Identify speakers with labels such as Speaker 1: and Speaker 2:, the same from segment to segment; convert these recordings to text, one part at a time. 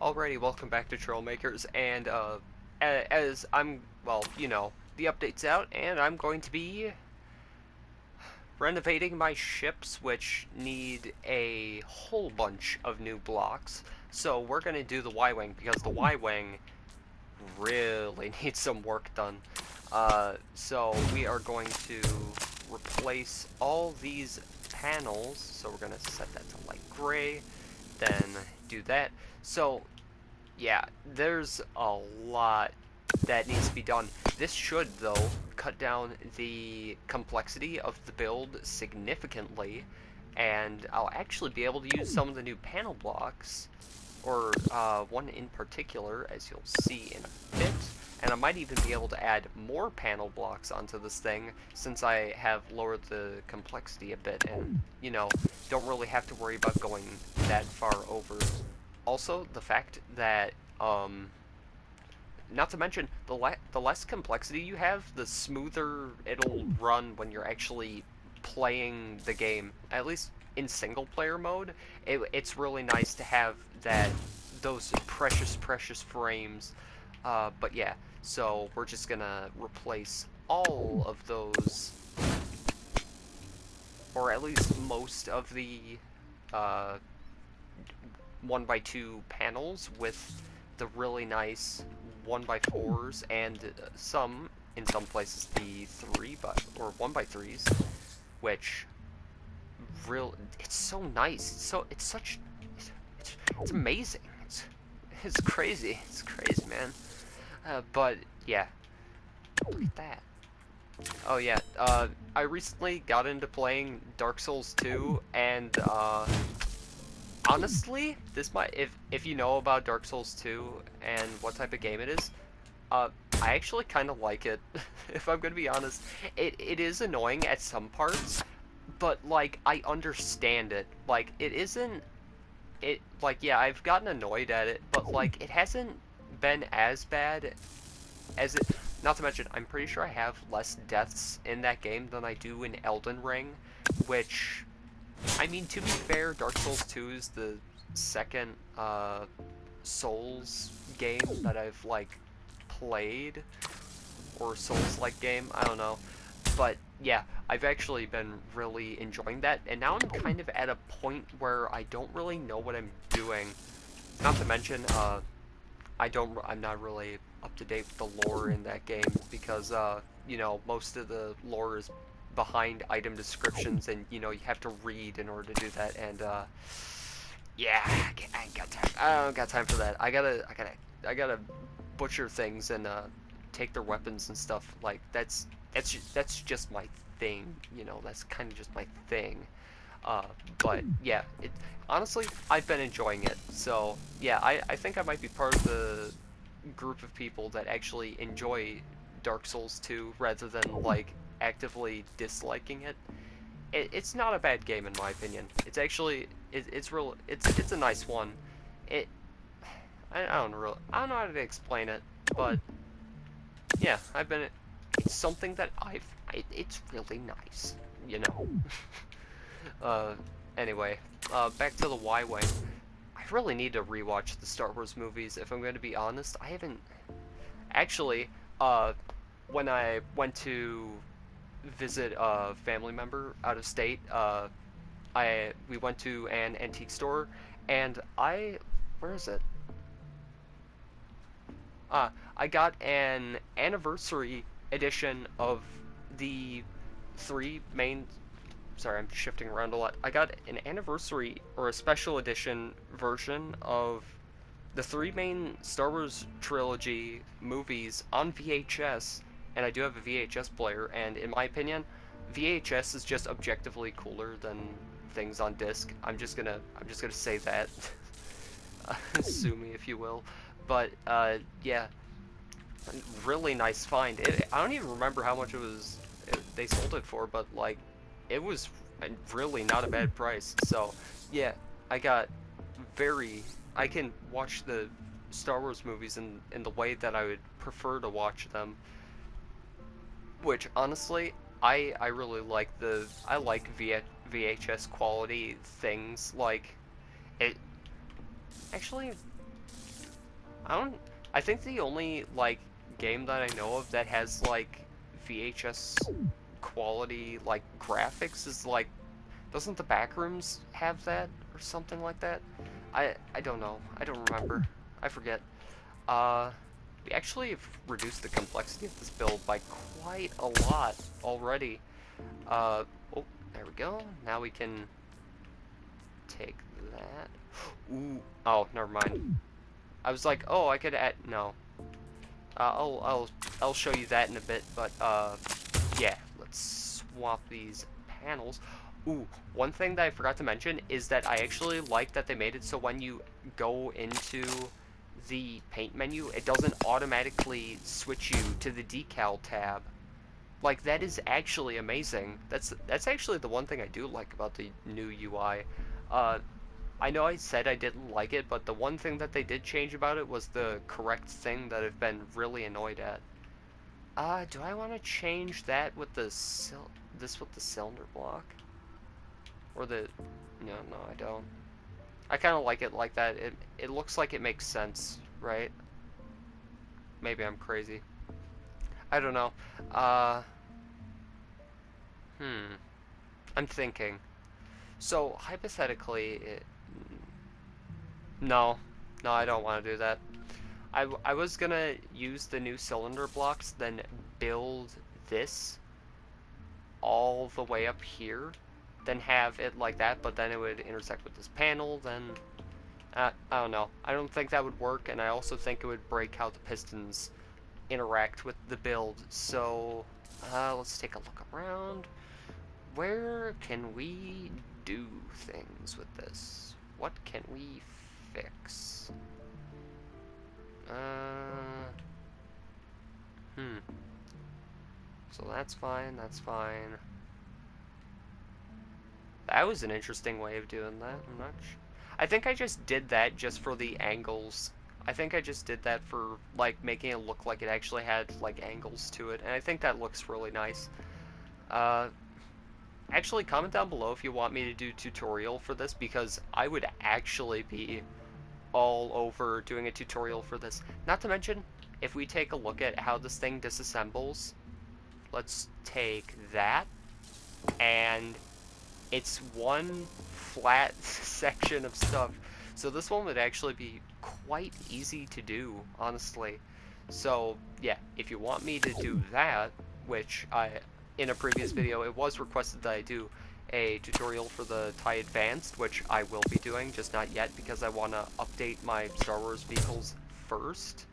Speaker 1: Alrighty, welcome back to Trailmakers, and as I'm, well, the update's out, and I'm going to be renovating my ships, which need a whole bunch of new blocks. So we're going to do the Y-Wing, because the Y-Wing really needs some work done. So we are going to replace all these panels, so we're going to set that to light gray, then do that. So yeah, there's a lot that needs to be done. This should, though, cut down the complexity of the build significantly, and I'll actually be able to use some of the new panel blocks, or one in particular, as you'll see in a bit, and I might even be able to add more panel blocks onto this thing, since I have lowered the complexity a bit, and, don't really have to worry about going that far over. Also, the fact that, not to mention, the less complexity you have, the smoother it'll run when you're actually playing the game. At least in single player mode, it's really nice to have those precious frames. But yeah, so we're just gonna replace all of those, or at least most of the, uh, 1x2 panels with the really nice 1x4s, and in some places, the 1x3s, which it's so nice. It's amazing. It's crazy. It's crazy, man. But yeah, look at that. Oh yeah, I recently got into playing Dark Souls 2, and honestly, this might, if you know about Dark Souls 2 and what type of game it is, I actually kind of like it. If I'm gonna be honest, it is annoying at some parts, but like I understand it. Like yeah, I've gotten annoyed at it, but like it hasn't been as bad as it. Not to mention, I'm pretty sure I have less deaths in that game than I do in Elden Ring, which, I mean, to be fair, Dark Souls 2 is the second Souls game that I've like played, or Souls-like game, I don't know. But yeah, I've actually been really enjoying that, and now I'm kind of at a point where I don't really know what I'm doing. Not to mention, I'm not really up to date with the lore in that game, because most of the lore is behind item descriptions, and you have to read in order to do that, and yeah, I ain't got time. I don't got time for that. I gotta butcher things and take their weapons and stuff. Like that's just my thing. That's kind of just my thing. But yeah, honestly, I've been enjoying it. So yeah, I think I might be part of the group of people that actually enjoy Dark Souls 2 rather than like actively disliking it. It's not a bad game in my opinion. It's actually it's a nice one. It I don't know how to explain it, but yeah, it's something that it's really nice, you know. uh anyway, back to the Y-Wing. I really need to rewatch the Star Wars movies, if I'm going to be honest. I haven't actually, when I went to visit a family member out of state, we went to an antique store, and where is it? I got an anniversary edition of the three main. Sorry, I'm shifting around a lot. I got an anniversary or a special edition version of the three main Star Wars trilogy movies on VHS, and I do have a VHS player, and in my opinion, VHS is just objectively cooler than things on disc. I'm just gonna say that. Sue me if you will. But yeah, really nice find. I don't even remember how much they sold it for, but like it was really not a bad price. So yeah, I got I can watch the Star Wars movies in the way that I would prefer to watch them, which honestly I really like. I like VHS quality things. Like it actually, I don't. I think the only like game that I know of that has like VHS quality like graphics is like, doesn't the Backrooms have that or something like that? I don't know. I don't remember. I forget. We actually have reduced the complexity of this build by quite a lot already. Oh, there we go. Now we can take that. Ooh. Oh, never mind. I was like, oh, I could add. No. I'll show you that in a bit. But yeah. Let's swap these panels. Ooh, one thing that I forgot to mention is that I actually like that they made it so when you go into the paint menu, it doesn't automatically switch you to the decal tab. Like, that is actually amazing. That's actually the one thing I do like about the new UI. I know I said I didn't like it, but the one thing that they did change about it was the correct thing that I've been really annoyed at. Do I want to change that with the this with the cylinder block? Or the... No, I don't. I kind of like it like that. It looks like it makes sense, right? Maybe I'm crazy. I don't know. I'm thinking. So, hypothetically, no. No, I don't want to do that. I was gonna use the new cylinder blocks, then build this all the way up here, then have it like that, but then it would intersect with this panel, then... I don't know. I don't think that would work, and I also think it would break how the pistons interact with the build. So, let's take a look around. Where can we do things with this? What can we fix? So that's fine, that's fine. That was an interesting way of doing that. I think I just did that just for the angles. I think I just did that for, like, making it look like it actually had, like, angles to it. And I think that looks really nice. Actually, comment down below if you want me to do a tutorial for this, because I would actually be all over doing a tutorial for this. Not to mention, if we take a look at how this thing disassembles, let's take that, and it's one flat section of stuff. So this one would actually be quite easy to do, honestly. So yeah, if you want me to do that, which in a previous video it was requested that I do a tutorial for the TIE Advanced, which I will be doing, just not yet because I want to update my Star Wars vehicles first.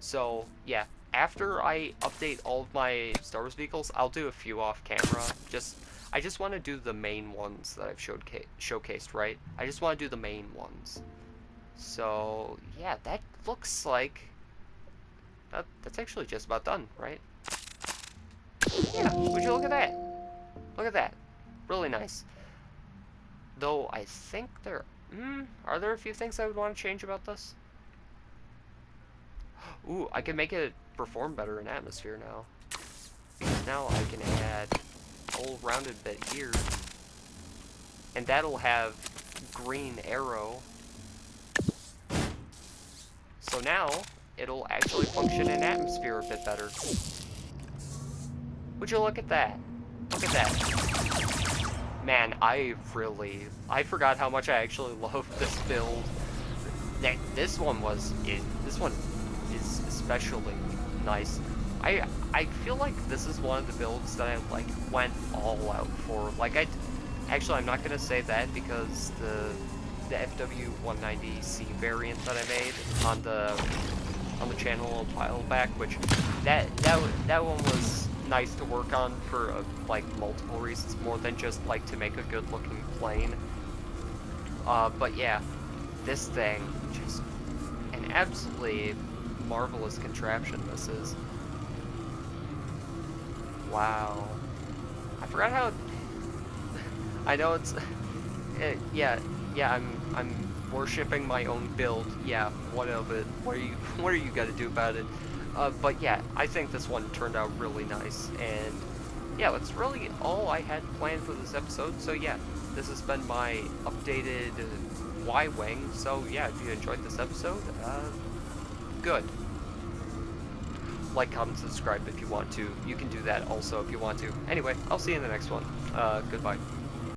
Speaker 1: So yeah, after I update all of my Star Wars vehicles, I'll do a few off camera. I just want to do the main ones that I've showcased, right? I just want to do the main ones. So yeah, that looks like that's actually just about done, right? Yeah, would you look at that? Look at that. Really nice. Though I think are there a few things I would want to change about this? Ooh, I can make it perform better in atmosphere now. Because now I can add a whole rounded bit here. And that'll have green arrow. So now, it'll actually function in atmosphere a bit better. Would you look at that? Look at that. Man, I forgot how much I actually love this build. This one is especially nice. I feel like this is one of the builds that I like went all out for. Like I'm not gonna say that because the FW190C variant that I made on the channel a while back, which that one was nice to work on for like multiple reasons, more than just like to make a good looking plane. But yeah, this thing, just an absolutely marvelous contraption this is. Wow. I forgot how... I know it's... yeah, I'm worshipping my own build. Yeah, what of it? What are you gonna do about it? But yeah, I think this one turned out really nice, and yeah, that's really all I had planned for this episode. So yeah, this has been my updated Y-Wing. So yeah, if you enjoyed this episode, good. Like, comment, subscribe if you want to. You can do that also if you want to. Anyway, I'll see you in the next one. Goodbye.